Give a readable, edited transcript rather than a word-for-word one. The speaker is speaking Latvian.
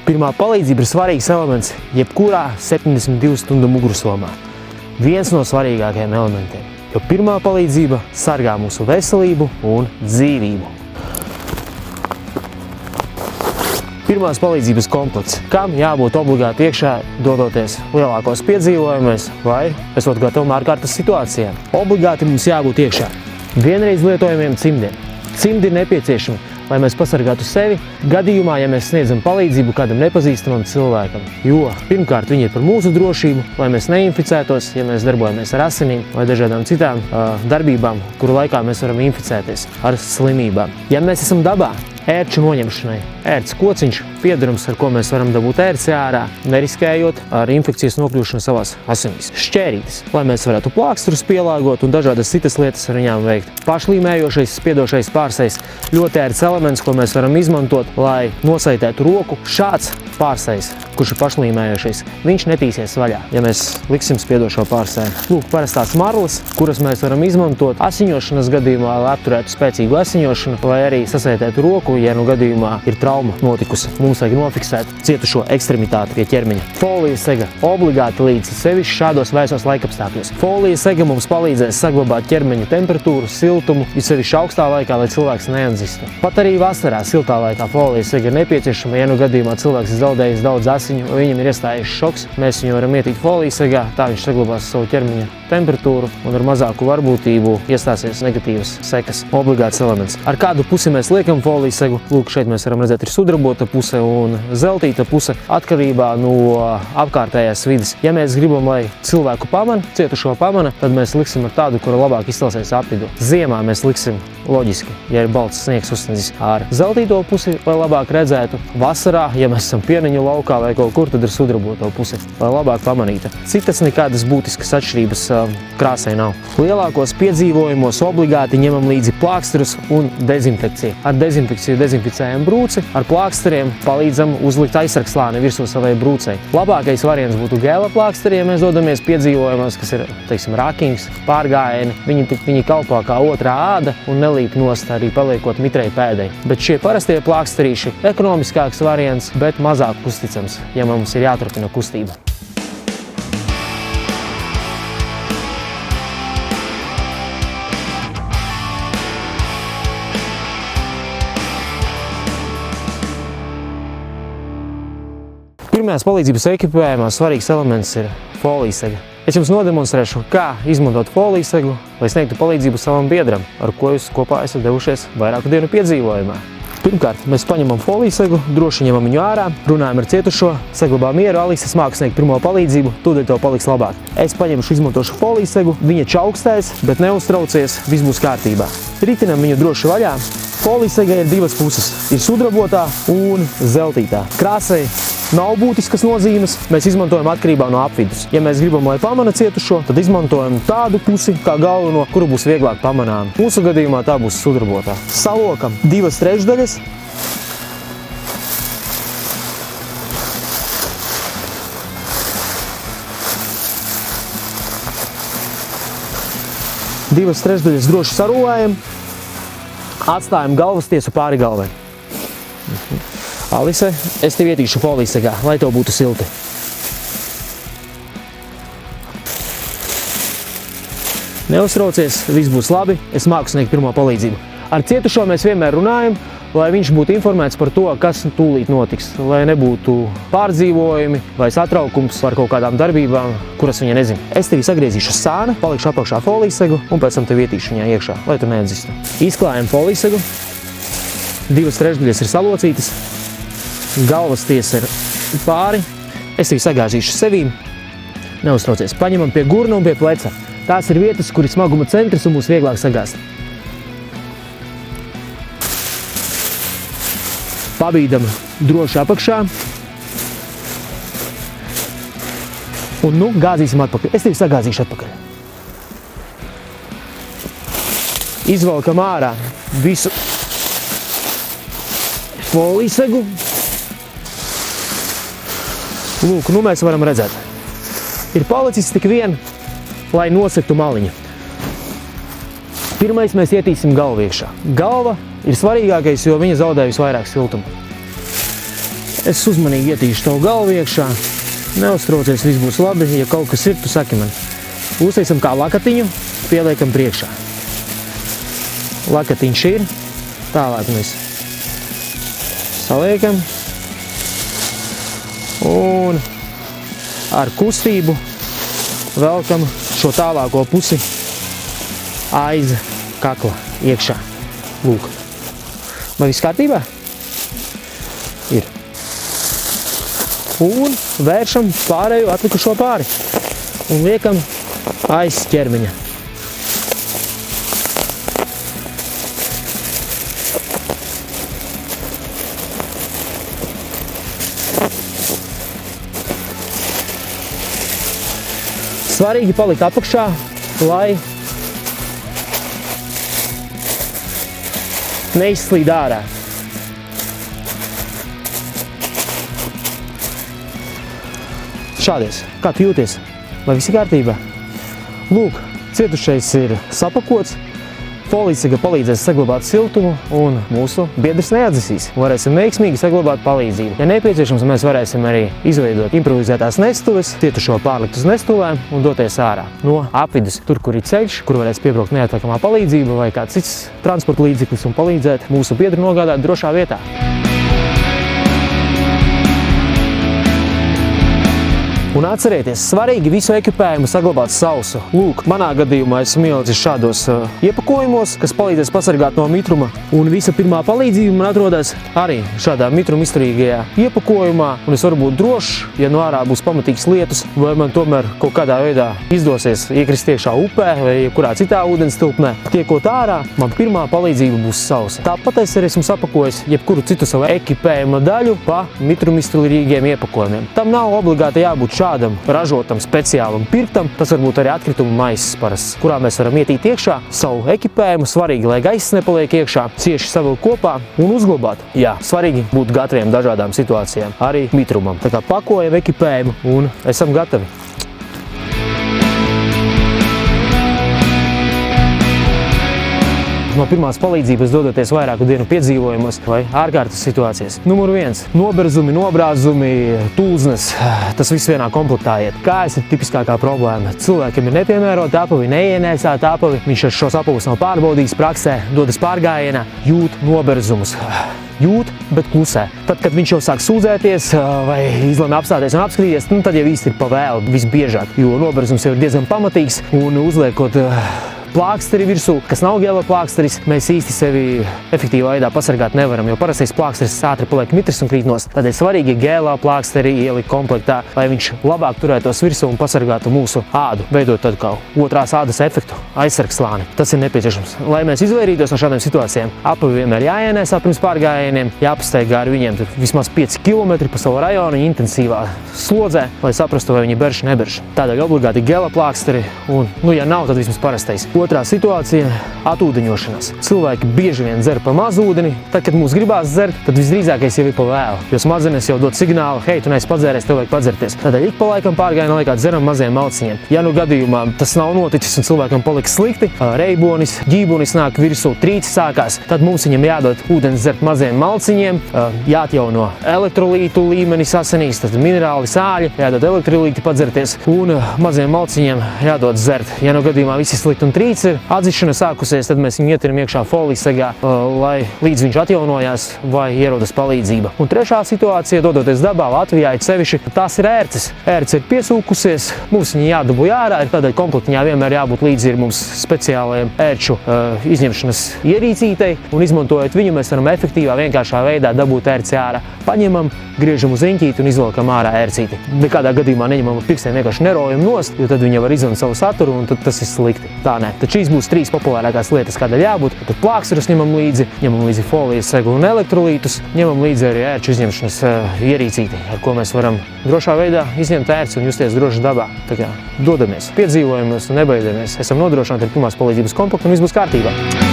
Pirmā palīdzība ir svarīgs elements jebkurā 72 stundu mugursomā. Viens no svarīgākajiem elementiem, jo pirmā palīdzība sargā mūsu veselību un dzīvību. Pirmās palīdzības komplekts, kam jābūt obligāti iekšā dodoties lielākos piedzīvojumus vai esot gatavam ārkārtas situācijām. Obligāti mums jābūt iekšā vienreiz lietojamiem cimdiem. Cimdi ir nepieciešami, lai mēs pasargātu sevi gadījumā, ja mēs sniedzam palīdzību kādam nepazīstamam cilvēkam. Jo pirmkārt viņi ir par mūsu drošību, lai mēs neinficētos, ja mēs darbojamies ar asinīm vai dažādām citām darbībām, kuru laikā mēs varam inficēties ar slimībām. Ja mēs esam dabā, ērču noņemšanai. Ērts kociņš, piedarums, ar ko mēs varam dabūt ērci ārā, neriskējot ar infekcijas nokļūšanu savās asinīs. Šķērītes, lai mēs varētu plākstrus pielāgot un dažādas citas lietas ar viņām veikt. Pašlīmējošais, spiedošais pārsejs, ļoti ērts elements, ko mēs varam izmantot, lai nosaitētu roku. Šāds pārsejs, kurš ir pašlīmējošais, viņš netīsies vaļā, ja mēs liksim spiedošo pārsēju. Lūk, parastās marlas, kuras mēs varam izmantot asiņošanas gadījumā, lai apturētu spēcīgu asiņošanu, vai arī sasaitētu roku, ja nu gadījumā ir trauma notikusi. Mums vajag nofiksēt cietušo ekstremitāti pie ķermeņa. Folijas sega obligāti līdzi, sevišķi šādos vēsos laikapstākļos. Folijas sega mums palīdzēs saglabāt ķermeņa temperatūru, siltumu, jo sevišķi augstā laikā, lai cilvēks neatdzistu. Pat arī vasarā siltā laikā folijas sega ir nepieciešama, ja nu gadījumā cilvēks ir zaudējis daudz asiņu, vai viņam ir iestājies šoks, mēs viņu varam ietīt folijas segā, tā viņš saglabās savu ķermeņa temperatūru un ar mazāku varbūtību iestāsies negatīvas sekas. Obligāts elements. Ar kādu pusi mēs liekam folijas segu? Lūk, šeit mēs varam redzēt, ir sudrabota puse un zeltīta puse atkarībā no apkārtējās vides. Ja mēs gribam, lai cilvēku pamana, cietušo pamana, tad mēs liksim ar tādu, kura labāk izstāsies apvidu. Ziemā mēs liksim loģiski, ja ir balts sniegs uzsniedzis ar zeltīto pusi, lai labāk redzētu. Vasarā, ja mēs esam pieniņu laukā vai kaut kur, tad ir sudraboto pusi, lai labāk pamanīta. Citas nekādas būtiskas atšķirības krāsai nav. Lielākos piedzīvojumos obligāti ņemam līdzi plāksterus un dezinfekciju. Ar dezinfekciju dezinficējam brūci, ar plāksteriem palīdzam uzlikt aizsargslāni virsū savai brūcei. Labākais variants būtu gēla plāksteri, ja mēs dodamies piedzīvojumos, kas ir, teiksim, rakings, pārgājieni. Viņi kalpo kā otrā āda un nelīp nost arī paliekot mitrai pēdei. Bet šie parastie plāksterīši ekonomiskāks variants, bet mazāk uzticams, ja mums ir jāturpina kustība. Pirmajās palīdzības ekipējumā svarīgs elements ir folijas sega. Es jums nodemonstrēšu, kā izmantot folijas segu, lai sniegtu palīdzību savam biedram, ar ko jūs kopā esat devušies vairāku dienu piedzīvojumā. Pirmkārt, mēs paņemam folijas segu, droši ņemam viņu ārā, runājam ar cietušo, saglabā mieru, Alisa māku sniegt pirmo palīdzību, tūdaļ tev paliks labāk. Es paņemšu, izmantošu folijas segu, viņa čaukstēs, bet neuztraucies, viss būs kārtībā. Ritinam viņu droši vaļā. Folijas segai ir divas puses, ir sudrabotā un zeltītā. Krāsai nav būtiskas nozīmes, mēs izmantojam atkarībā no apvidus. Ja mēs gribam, lai pamana cietušo, tad izmantojam tādu pusi kā galveno, kuru būs vieglāk pamanām. Mūsu gadījumā tā būs sudrabotā. Salokam 2/3. Divas trešdaļas droši sarulējam, atstājam galvas tiesu pāri galvai. Alise, es tev ietīšu folijas segā, lai tev būtu silti. Neuztraucies, viss būs labi, es māku sniegt pirmo palīdzību. Ar cietušo mēs vienmēr runājam, lai viņš būtu informēts par to, kas tūlīt notiks, lai nebūtu pārdzīvojumi vai satraukums par kaut kādām darbībām, kuras viņa nezina. Es tevi sagriezīšu sāna, palikšu apakšā folijas segu un pēc tam tev ietīšu viņā iekšā, lai tu neatdzistu. Izklājam folijas segu, 2/3 ir salocītas, galvas tiesa ir pāri, es tevi sagāzīšu sevīm, neuztraucies. Paņemam pie gurna un pie pleca. Tās ir vietas, kur ir smaguma centrs un būs vieglāk sagāzt. Pabīdam droši apakšā. Un nu gāzīsim atpakaļ. Es tevi sagāzīšu atpakaļ. Izvalkam ārā visu folijas segu. Lūk, nu mēs varam redzēt. Ir palicis tik vien, lai nosektu maliņu. Pirmais mēs ietīsim galvu iekšā. Galva ir svarīgākais, jo viņa zaudē visvairāk siltumu. Es uzmanīgi ietīšu tavu galvu iekšā. Neuztraucies, viss būs labi. Ja kaut kas ir, tu saki man. Uztaisam kā lakatiņu, pieliekam priekšā. Lakatiņš ir. Tālāk mēs saliekam. Un ar kustību velkam šo tālāko pusi aiz kakla iekšā. Lūk. Vai viss kārtībā? Ir. Un vēršam pārējo atlikušo pāri. Un liekam aiz ķermeņa. Svarīgi palikt apakšā, lai neizslīd ārā. Šādies. Kā tu jūties? Vai viss ir kārtībā? Lūk, cietušais ir sapakots. Folīsega palīdzēs saglabāt siltumu un mūsu biedrs neatdzisīs. Varēsim veiksmīgi saglabāt palīdzību. Ja nepieciešams, mēs varēsim arī izveidot improvizētās nestuves, cietušo pārlikt uz nestuvēm un doties ārā no apvidus. Tur, kur ir ceļš, kur varēs piebraukt neatliekamā palīdzība vai kāds cits transporta līdzeklis un palīdzēt mūsu biedru nogādāt drošā vietā. Un atcerieties, svarīgi visu ekipējumu saglabāt sausu. Lūk, manā gadījumā esmu ielicis šādos iepakojumos, kas palīdzēs pasargāt no mitruma. Un visa pirmā palīdzība man atrodas arī šādā mitruma izturīgajā iepakojumā. Un es varu būt drošs, ja no ārā būs pamatīgs lietus, vai man tomēr kaut kādā veidā izdosies iekrist iekšā upē vai kurā citā ūdens tilpnē. Tiekot ārā, man pirmā palīdzība būs sausa. Tāpat es arī esmu sapakojis jebkuru citu savu ekipējuma daļu pa mitruma izturīgiem iepakojumiem. Tam nav obligāti jābūt šādam ražotam, speciālam pirktam. Tas var būt arī atkritumu maiss parasts, kurā mēs varam ietīt iekšā savu ekipējumu. Svarīgi, lai gaiss nepaliek iekšā, cieši savilkt kopā un uzglabāt. Jā, svarīgi būt gataviem dažādām situācijām, arī mitrumam. Tā kā pakojam ekipējumu un esam gatavi. No pirmās palīdzības dodoties vairāku dienu piedzīvojumos vai ārkārtas situācijas. Numur 1. Noberzumi, nobrāzumi, tūznes. Tas viss vienā komplektā iet. Kājas ir tipiskākā problēma. Cilvēkiem ir nepiemērota apavi, neienēsāta apavi. Viņš ar šos apavus nav pārbaudījis praksē, dodas pārgājienā, jūt noberzumus. Jūt, bet klusē. Tad, kad viņš jau sāk sūdzēties vai izlemj apstāties un apskatīties, tad jau īsti ir pa vēlu visbiežāk, jo noberzums jau ir diezgan pamatīgs un uzliekot plāksteri virsū, kas nav gela plāksteris, mēs īsti sevi efektīvā veidā pasargāt nevaram, jo parastais plāksteris ātri paliek mitrs un krīt nost. Tādēļ svarīgi gēlā plāksteri ielikt komplektā, lai viņš labāk turētos virsū un pasargātu mūsu ādu, veidot tādu kā otrās ādas efektu, aizsargslāni. Tas ir nepieciešams. Lai mēs izvairītos no šādām situācijām, apavi vienmēr jāienēsā pirms pārgājieniem, jāpastaigā ar viņiem vismaz 5 km pa savu rajonu intensīvā slodzē, lai saprastu, vai viņi berž, neberž. Tādēļ obligāti gela plāksteri un, ja nav, tad vismaz parastais. Otrā situācija – atūdeņošanās. Cilvēki bieži vien dzer pa mazu ūdeni. Tad, kad mums gribās dzert, tad visdrīzākais jau ir pa vēlu. Jo smadzenes jau dod signālu, hei, tu neesi padzēries, tev vajag padzerties. Tādēļ ik pa laikam pārgājienā laikā dzeram maziem malciņiem. Ja nu gadījumā tas nav noticis un cilvēkam paliks slikti, reibonis, ģībunis nāk virsū, trīcis sākās, tad mums viņam jādod ūdens dzert maziem malciņiem, jāatjauno elektrolītu līmenis asinīs, tad minerāli, sāļi, jādod elektrolīti padzerties un maziem malciņiem jādod dzert. Ja nu gadījumā visi slikti un trīcis ir atdzišana sākusies, tad mēs viņu ietiram iekšā folīsegā, lai līdz viņš atjaunojās vai ierodas palīdzība. Un trešā situācija, dodoties dabā, Latvijā ir sevišķi, tās ir ērces. Ērce ir piesūkusies, mums viņa jādabūj ārā, tādēļ komplektiņā vienmēr jābūt līdzi ir mums speciālajiem ērču izņemšanas ierīcītei, un izmantojot viņu, mēs varam efektīvā, vienkāršā veidā dabūt ērci ārā. Paņemam, griežam uz riņķīti un izvelkam ārā ērcīti. Nekādā gadījumā neņemam ar pirkstiem, vienkārši nerojam nost, jo tad viņa var izvest savu saturu un tad tas ir slikti. Tā nē. Tad šīs būs 3 populārākās lietas, kādēļ jābūt. Tad plāksterus ņemam līdzi folijas segu un elektrolītus, ņemam līdzi arī ērču izņemšanas ierīcīti, ar ko mēs varam drošā veidā izņemt ērci un justies droši dabā. Tā kā dodamies, piedzīvojamies un nebaidamies. Esam nodrošināti ar pirmās palīdzības komplektu un viss būs kārtībā.